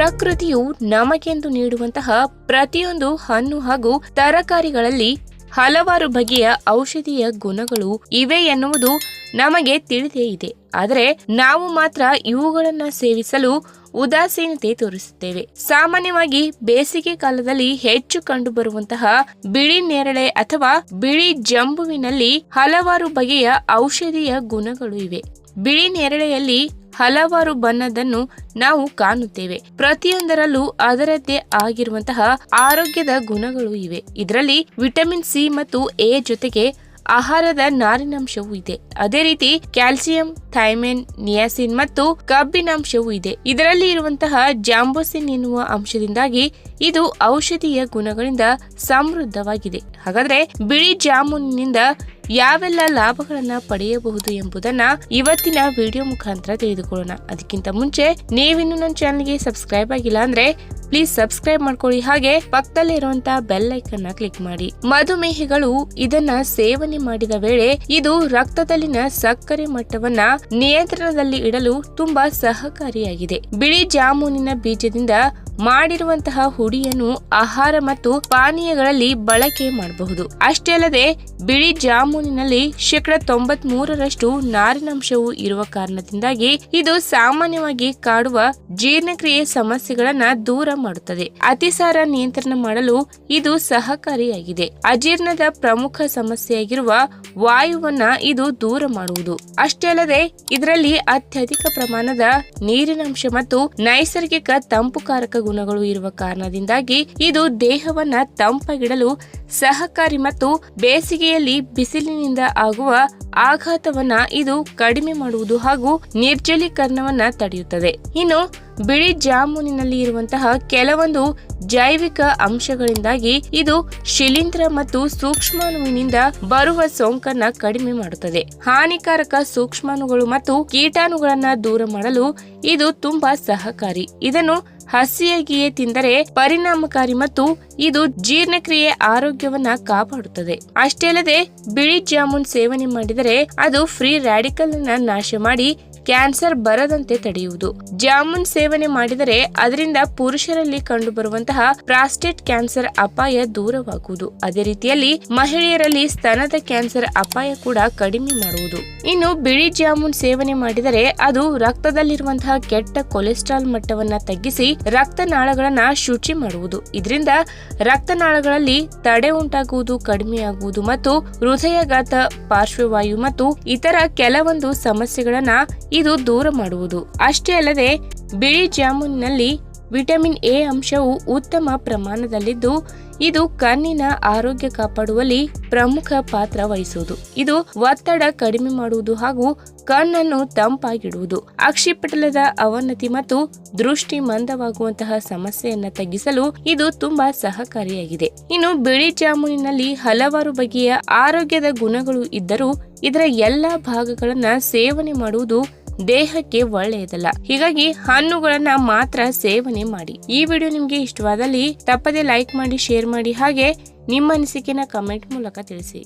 ಪ್ರಕೃತಿಯು ನಮಗೆಂದು ನೀಡುವಂತಹ ಪ್ರತಿಯೊಂದು ಹಣ್ಣು ಹಾಗೂ ತರಕಾರಿಗಳಲ್ಲಿ ಹಲವಾರು ಬಗೆಯ ಔಷಧೀಯ ಗುಣಗಳು ಇವೆ ಎನ್ನುವುದು ನಮಗೆ ತಿಳಿದೇ ಇದೆ. ಆದರೆ ನಾವು ಮಾತ್ರ ಇವುಗಳನ್ನ ಸೇವಿಸಲು ಉದಾಸೀನತೆ ತೋರಿಸುತ್ತೇವೆ. ಸಾಮಾನ್ಯವಾಗಿ ಬೇಸಿಗೆ ಕಾಲದಲ್ಲಿ ಹೆಚ್ಚು ಕಂಡುಬರುವಂತಹ ಬಿಳಿ ನೇರಳೆ ಅಥವಾ ಬಿಳಿ ಜಂಬುವಿನಲ್ಲಿ ಹಲವಾರು ಬಗೆಯ ಔಷಧೀಯ ಗುಣಗಳು ಇವೆ. ಬಿಳಿ ನೇರಳೆಯಲ್ಲಿ ಹಲವಾರು ಬಣ್ಣದನ್ನು ನಾವು ಕಾಣುತ್ತೇವೆ. ಪ್ರತಿಯೊಂದರಲ್ಲೂ ಅದರದ್ದೇ ಆಗಿರುವಂತಹ ಆರೋಗ್ಯದ ಗುಣಗಳು ಇವೆ. ಇದರಲ್ಲಿ ವಿಟಮಿನ್ ಸಿ ಮತ್ತು ಎ ಜೊತೆಗೆ ಆಹಾರದ ನಾರಿನಾಂಶವೂ ಇದೆ. ಅದೇ ರೀತಿ ಕ್ಯಾಲ್ಸಿಯಂ, ಥೈಮಿನ್, ನಿಯಾಸಿನ್ ಮತ್ತು ಕಬ್ಬಿನಾಂಶವೂ ಇದೆ. ಇದರಲ್ಲಿ ಇರುವಂತಹ ಜಾಂಬೋಸಿನ್ ಎನ್ನುವ ಅಂಶದಿಂದಾಗಿ ಇದು ಔಷಧೀಯ ಗುಣಗಳಿಂದ ಸಮೃದ್ಧವಾಗಿದೆ. ಹಾಗಾದ್ರೆ ಬಿಳಿ ಜಾಮೂನಿನಿಂದ ಯಾವೆಲ್ಲ ಲಾಭಗಳನ್ನ ಪಡೆಯಬಹುದು ಎಂಬುದನ್ನ ಇವತ್ತಿನ ವಿಡಿಯೋ ಮುಖಾಂತರ ತಿಳಿದುಕೊಳ್ಳೋಣ. ಅದಕ್ಕಿಂತ ಮುಂಚೆ ನೀವಿನ್ನು ನನ್ನ ಚಾನಲ್ಗೆ ಸಬ್ಸ್ಕ್ರೈಬ್ ಆಗಿಲ್ಲ ಅಂದ್ರೆ ಪ್ಲೀಸ್ ಸಬ್ಸ್ಕ್ರೈಬ್ ಮಾಡ್ಕೊಳ್ಳಿ, ಹಾಗೆ ಪಕ್ಕದಲ್ಲೇ ಇರುವಂತಹ ಬೆಲ್ ಐಕನ್ ನ ಕ್ಲಿಕ್ ಮಾಡಿ. ಮಧುಮೇಹಿಗಳು ಇದನ್ನ ಸೇವನೆ ಮಾಡಿದ ವೇಳೆ ಇದು ರಕ್ತದಲ್ಲಿನ ಸಕ್ಕರೆ ಮಟ್ಟವನ್ನ ನಿಯಂತ್ರಣದಲ್ಲಿ ಇಡಲು ತುಂಬಾ ಸಹಕಾರಿಯಾಗಿದೆ. ಬಿಳಿ ಜಾಮೂನಿನ ಬೀಜದಿಂದ ಮಾಡಿರುವಂತಹ ಹುಡಿಯನ್ನು ಆಹಾರ ಮತ್ತು ಪಾನೀಯಗಳಲ್ಲಿ ಬಳಕೆ ಮಾಡಬಹುದು. ಅಷ್ಟೇ ಅಲ್ಲದೆ ಬಿಳಿ ಜಾಮೂನಿನಲ್ಲಿ 93% ನಾರಿನಾಂಶವು ಇರುವ ಕಾರಣದಿಂದಾಗಿ ಇದು ಸಾಮಾನ್ಯವಾಗಿ ಕಾಡುವ ಜೀರ್ಣಕ್ರಿಯೆ ಸಮಸ್ಯೆಗಳನ್ನ ದೂರ ಮಾಡುತ್ತದೆ. ಅತಿಸಾರ ನಿಯಂತ್ರಣ ಮಾಡಲು ಇದು ಸಹಕಾರಿಯಾಗಿದೆ. ಅಜೀರ್ಣದ ಪ್ರಮುಖ ಸಮಸ್ಯೆಯಾಗಿರುವ ವಾಯುವನ್ನ ಇದು ದೂರ ಮಾಡುವುದು. ಅಷ್ಟೇ ಅಲ್ಲದೆ ಇದರಲ್ಲಿ ಅತ್ಯಧಿಕ ಪ್ರಮಾಣದ ನೀರಿನಾಂಶ ಮತ್ತು ನೈಸರ್ಗಿಕ ತಂಪುಕಾರಕ ಗುಣಗಳು ಇರುವ ಕಾರಣದಿಂದಾಗಿ ಇದು ದೇಹವನ್ನ ತಂಪಾಗಿಡಲು ಸಹಕಾರಿ ಮತ್ತು ಬೇಸಿಗೆಯಲ್ಲಿ ಬಿಸಿಲಿನಿಂದ ಆಗುವ ಆಘಾತವನ್ನ ಇದು ಕಡಿಮೆ ಮಾಡುವುದು ಹಾಗೂ ನಿರ್ಜಲೀಕರಣವನ್ನ ತಡೆಯುತ್ತದೆ. ಇನ್ನು ಬಿಳಿ ಜಾಮೂನಿನಲ್ಲಿ ಇರುವಂತಹ ಕೆಲವೊಂದು ಜೈವಿಕ ಅಂಶಗಳಿಂದಾಗಿ ಇದು ಶಿಲೀಂಧ್ರ ಮತ್ತು ಸೂಕ್ಷ್ಮಾಣುವಿನಿಂದ ಬರುವ ಸೋಂಕನ್ನ ಕಡಿಮೆ ಮಾಡುತ್ತದೆ. ಹಾನಿಕಾರಕ ಸೂಕ್ಷ್ಮಾಣುಗಳು ಮತ್ತು ಕೀಟಾಣುಗಳನ್ನ ದೂರ ಮಾಡಲು ಇದು ತುಂಬಾ ಸಹಕಾರಿ. ಇದನ್ನು ಹಸಿಯಾಗಿಯೇ ತಿಂದರೆ ಪರಿಣಾಮಕಾರಿ ಮತ್ತು ಇದು ಜೀರ್ಣಕ್ರಿಯೆ ಆರೋಗ್ಯವನ್ನ ಕಾಪಾಡುತ್ತದೆ. ಅಷ್ಟೇ ಅಲ್ಲದೆ ಬಿಳಿ ಜಾಮೂನ್ ಸೇವನೆ ಮಾಡಿದರೆ ಅದು ಫ್ರೀ ರ್ಯಾಡಿಕಲ್ ಅನ್ನ ನಾಶ ಮಾಡಿ ಕ್ಯಾನ್ಸರ್ ಬರದಂತೆ ತಡೆಯುವುದು. ಜಾಮೂನ್ ಸೇವನೆ ಮಾಡಿದರೆ ಅದರಿಂದ ಪುರುಷರಲ್ಲಿ ಕಂಡುಬರುವಂತಹ ಪ್ರಾಸ್ಟೇಟ್ ಕ್ಯಾನ್ಸರ್ ಅಪಾಯ ದೂರವಾಗುವುದು. ಅದೇ ರೀತಿಯಲ್ಲಿ ಮಹಿಳೆಯರಲ್ಲಿ ಸ್ತನದ ಕ್ಯಾನ್ಸರ್ ಅಪಾಯ ಕೂಡ ಕಡಿಮೆ ಮಾಡುವುದು. ಇನ್ನು ಬಿಳಿ ಜಾಮೂನ್ ಸೇವನೆ ಮಾಡಿದರೆ ಅದು ರಕ್ತದಲ್ಲಿರುವಂತಹ ಕೆಟ್ಟ ಕೊಲೆಸ್ಟ್ರಾಲ್ ಮಟ್ಟವನ್ನ ತಗ್ಗಿಸಿ ರಕ್ತನಾಳಗಳನ್ನ ಶುಚಿ ಮಾಡುವುದು. ಇದರಿಂದ ರಕ್ತನಾಳಗಳಲ್ಲಿ ತಡೆ ಉಂಟಾಗುವುದು ಕಡಿಮೆಯಾಗುವುದು ಮತ್ತು ಹೃದಯಾಘಾತ, ಪಾರ್ಶ್ವವಾಯು ಮತ್ತು ಇತರ ಕೆಲವೊಂದು ಸಮಸ್ಯೆಗಳನ್ನ ಇದು ದೂರ ಮಾಡುವುದು. ಅಷ್ಟೇ ಅಲ್ಲದೆ ಬಿಳಿ ಜಾಮೂನಿನಲ್ಲಿ ವಿಟಮಿನ್ ಎ ಅಂಶವು ಉತ್ತಮ ಪ್ರಮಾಣದಲ್ಲಿದ್ದು ಇದು ಕಣ್ಣಿನ ಆರೋಗ್ಯ ಕಾಪಾಡುವಲ್ಲಿ ಪ್ರಮುಖ ಪಾತ್ರ ವಹಿಸುವುದು. ಇದು ಒತ್ತಡ ಕಡಿಮೆ ಮಾಡುವುದು ಹಾಗೂ ಕಣ್ಣನ್ನು ತಂಪಾಗಿಡುವುದು. ಅಕ್ಷಿಪಟಲದ ಅವನತಿ ಮತ್ತು ದೃಷ್ಟಿ ಮಂದವಾಗುವಂತಹ ಸಮಸ್ಯೆಯನ್ನ ತಗ್ಗಿಸಲು ಇದು ತುಂಬಾ ಸಹಕಾರಿಯಾಗಿದೆ. ಇನ್ನು ಬಿಳಿ ಜಾಮೂನಿನಲ್ಲಿ ಹಲವಾರು ಬಗೆಯ ಆರೋಗ್ಯದ ಗುಣಗಳು ಇದ್ದರೂ ಇದರ ಎಲ್ಲಾ ಭಾಗಗಳನ್ನ ಸೇವನೆ ಮಾಡುವುದು ದೇಹಕ್ಕೆ ಒಳ್ಳೆಯದಲ್ಲ. ಹೀಗಾಗಿ ಹಣ್ಣುಗಳನ್ನ ಮಾತ್ರ ಸೇವನೆ ಮಾಡಿ. ಈ ವಿಡಿಯೋ ನಿಮ್ಗೆ ಇಷ್ಟವಾದಲ್ಲಿ ತಪ್ಪದೆ ಲೈಕ್ ಮಾಡಿ, ಶೇರ್ ಮಾಡಿ, ಹಾಗೆ ನಿಮ್ಮ ಅನಿಸಿಕೆನ ಕಮೆಂಟ್ ಮೂಲಕ ತಿಳಿಸಿ.